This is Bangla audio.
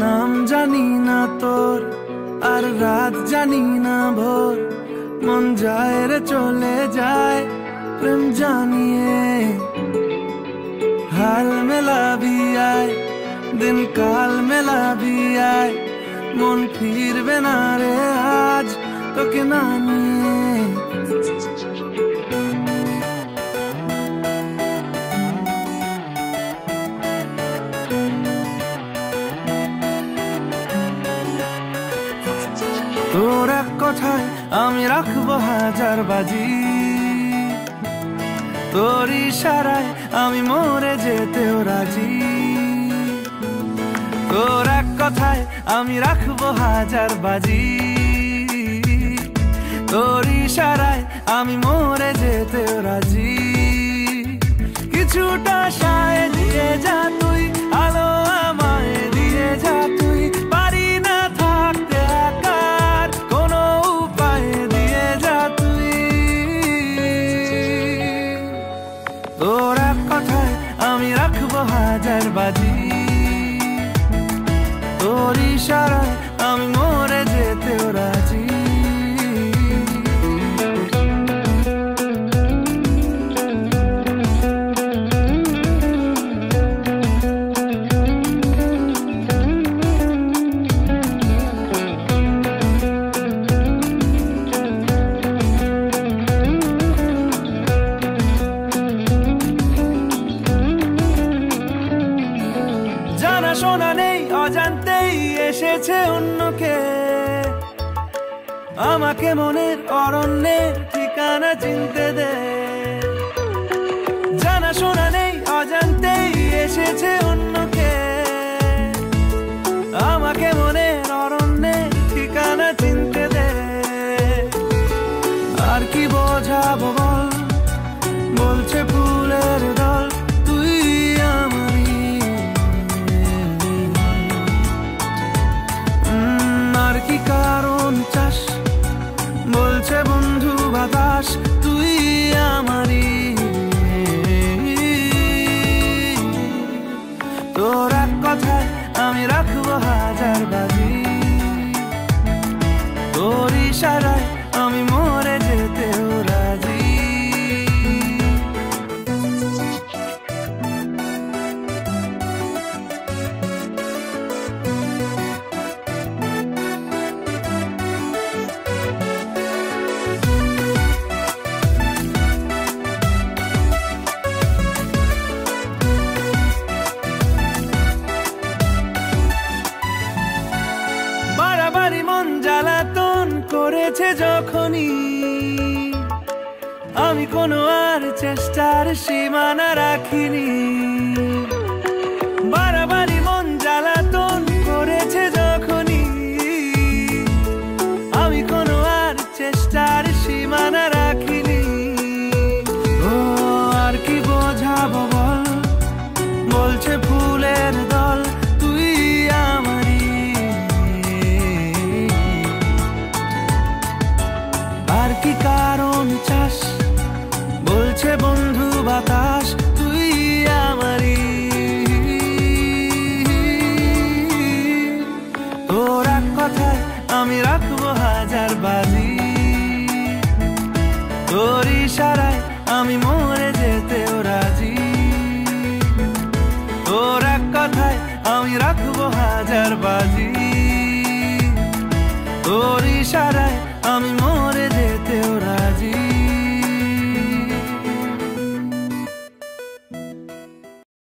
নাম জানি না তোর, আর রাত জানি না ভোর, মন যায় রে চলে যায় প্রেম জানিয়ে। হাল মেলাবি আয়, দিন কাল মেলাবি আয়, মন ফিরবে না রে আজ তোকে না নিয়ে। তোর এক কথায় আমি রাখবো হাজার বাজি, তোর ইশারায় আমি মরে যেতেও রাজি। তোর এক কথায় আমি রাখবো হাজার বাজি, তোর ইশারায় আমি মরে যেতেও রাজি। কিছুটা সায় দিয়ে যা তুই, আলো আমায় দিয়ে যা তুই, পারি না থাকতে একার কোনো উপায় দিয়ে যা তুই। তোর এক কথায় আমি রাখবো হাজার বাজি, তোর ইশারায় আমি মরে যেতেও রাজি। জানাশোনা নেই অজান্তেই এসেছে অন্যকে, আমাকে মনের অরণ্যের ঠিকানা চিনতে দে। জানাশোনা নেই অজান্তেই এসেছে অন্যকে, আমাকে মনের অরণ্যের ঠিকানা চিনতে দে। আর কি বোঝাবো বল, বলছে ফুলের দল তুই আমারই। আর কি কারণ চাস, বলছে বন্ধু বাতাস তুই আমারই। তোর এক কথায় আমি রাখবো হাজার বাজি, তোর ইশারায় আমি মরে যেতেও রাজি। বাড়াবাড়ি মন জ্বালাতন করেছে যখনই, আমি কোনো আর চেষ্টার সীমানা রাখিনি। বাড়াবাড়ি মন জ্বালাতন করেছে যখনই, আমি কোনো আর চেষ্টার সীমানা রাখিনি। ও আর কি বোঝাবো বল, বলছে ফুলের দল তুই আমারই। আর কি কারণ চাস, বলছে বন্ধু বাতাস তুই আমারই। তোর এক কথায় আমি রাখবো হাজার বাজি, তোর ইশারায় আমি মরে যেতেও রাজি। তোর এক কথায় আমি রাখবো হাজার বাজি, তোর ইশারায় আমি